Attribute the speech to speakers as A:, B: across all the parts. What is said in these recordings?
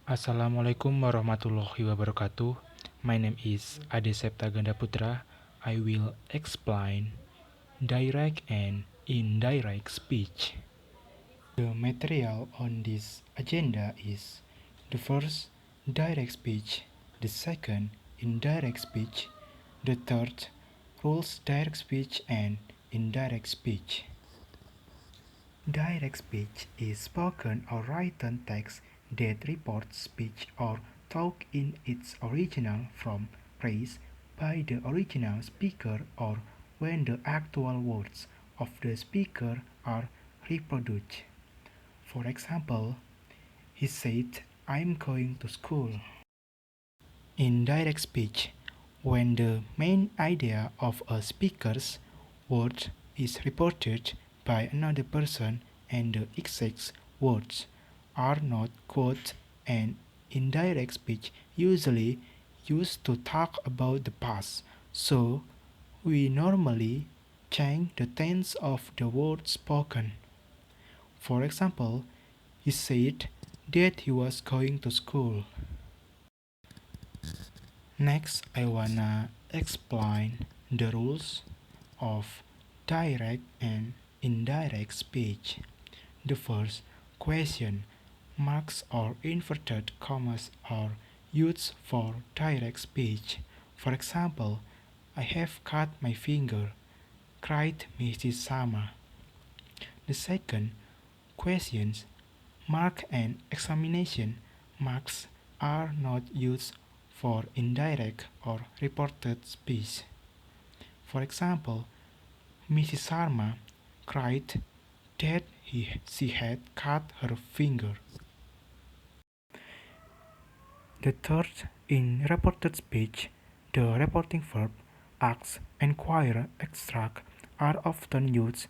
A: Assalamualaikum warahmatullahi wabarakatuh. My name is Ade Septa Ganda Putra. I will explain direct and indirect speech. The material on this agenda is the first, direct speech, the second, indirect speech, the third, rules direct speech and indirect speech. Direct speech is spoken or written text that reports speech or talk in its original from praise by the original speaker or when the actual words of the speaker are reproduced. For example, he said, "I'm going to school." Indirect speech, when the main idea of a speaker's word is reported by another person and the exact words are not quoted, and indirect speech usually used to talk about the past, so we normally change the tense of the word spoken. For example, he said that he was going to school. Next, I wanna explain the rules of direct and indirect speech. The first, question marks or inverted commas are used for direct speech. For example, "I have cut my finger," cried Mrs. Sama. The second, questions mark and exclamation marks are not used for indirect or reported speech. For example, Mrs. Sharma cried that she had cut her finger. The third, in reported speech, the reporting verb ask, enquire, extract are often used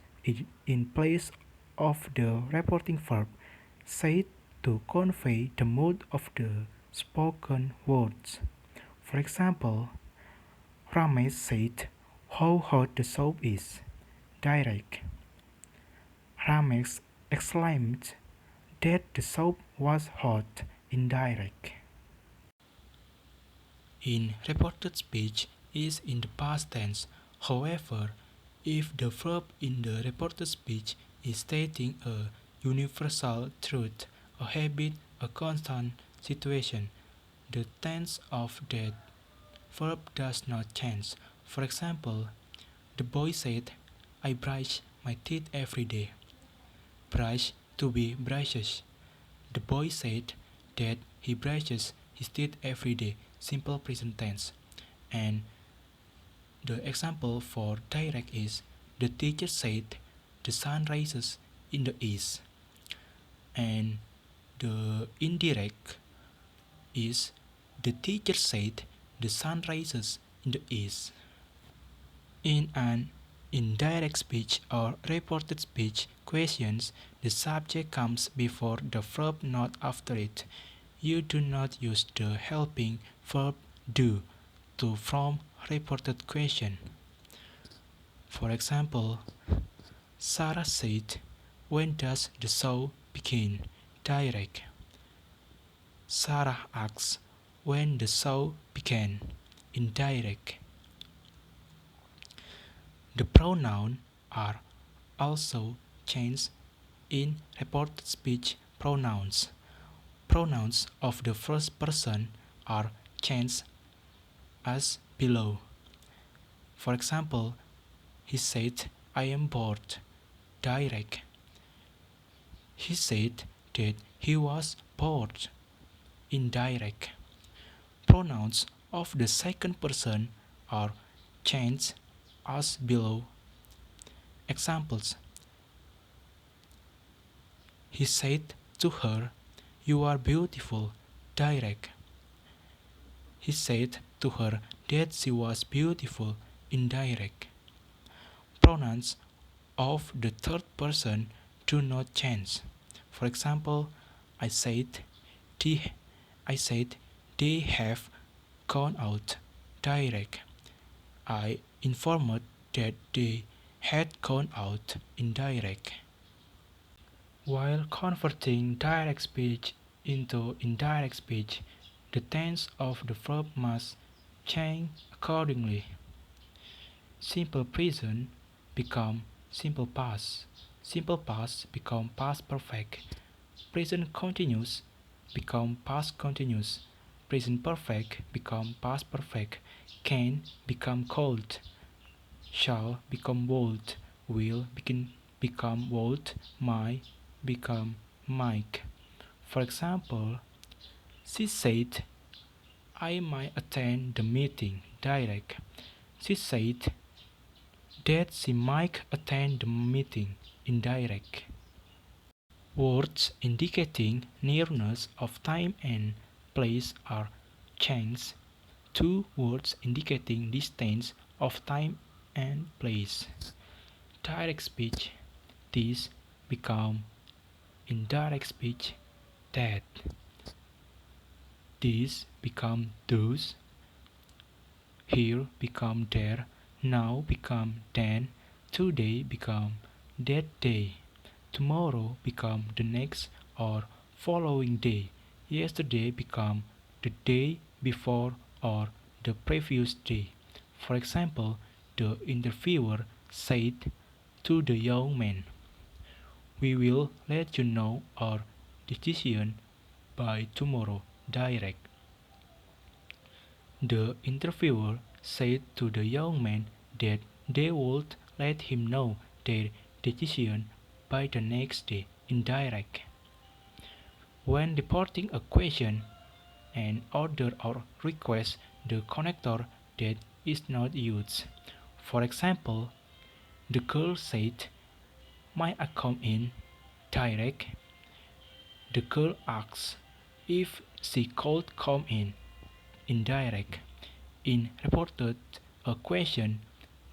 A: in place of the reporting verb said to convey the mood of the spoken words. For example, Ramesh said how hot the soup is. Direct. Ramesh exclaimed that the soup was hot. Indirect. In reported speech is in the past tense. However, if the verb in the reported speech is stating a universal truth, a habit, a constant situation, the tense of that verb does not change. For example, the boy said, "I brush my teeth every day." Brush, to be brushes. The boy said that he brushes his teeth every day. Simple present tense. And the example for direct is, the teacher said the sun rises in the east. And the indirect is, the teacher said the sun rises in the east. In an indirect speech or reported speech questions, the subject comes before the verb, not after it. You do not use the helping verb do to form reported question. For example, Sarah said, "When does the show begin?" Direct. Sarah asks, "When the show began?" Indirect. The pronouns are also changed in reported speech pronouns. Pronouns of the first person are changed as below. For example, he said, "I am bored." Direct. He said that he was bored. Indirect. Pronouns of the second person are changed as below. Examples: he said to her, "You are beautiful." Direct. He said to her that she was beautiful. Indirect. Pronouns of the third person do not change. For example, I said they have gone out. Direct. I informed that they had gone out. Indirect. While converting direct speech into indirect speech, the tense of the verb must change accordingly. Simple present become simple past. Simple past become past perfect. Present continuous become past continuous. Present perfect become past perfect. Can become cold. Shall become would. Will become would. Might become might. For example, she said, I might attend the meeting. Direct. She said that she might attend the meeting. Indirect. Words indicating nearness of time and place are changed to words indicating distance of time and place. Direct speech. This become indirect speech. That. This become those. Here become there. Now become then. Today become that day. Tomorrow become the next or following day. Yesterday become the day before or the previous day. For example, the interviewer said to the young man, we will let you know our decision by tomorrow. Direct. The interviewer said to the young man that they would let him know their decision by the next day. Indirect. When reporting a question, an order or request, the connector that is not used. For example, the girl said, might I come in? Direct. The girl asks if she could come in. Indirect. In reported a question,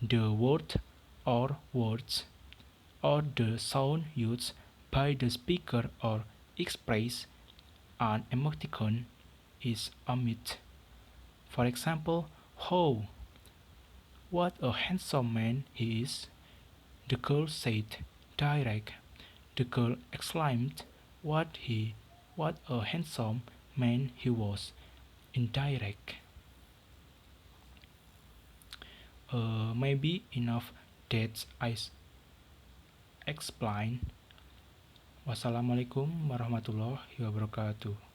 A: the word or words or the sound used by the speaker or express an emoticon is omitted. For example, oh, what a handsome man he is, the girl said. Direct. The girl exclaimed what a handsome man he was. Indirect. Maybe enough that I explain. Wassalamualaikum warahmatullahi wabarakatuh.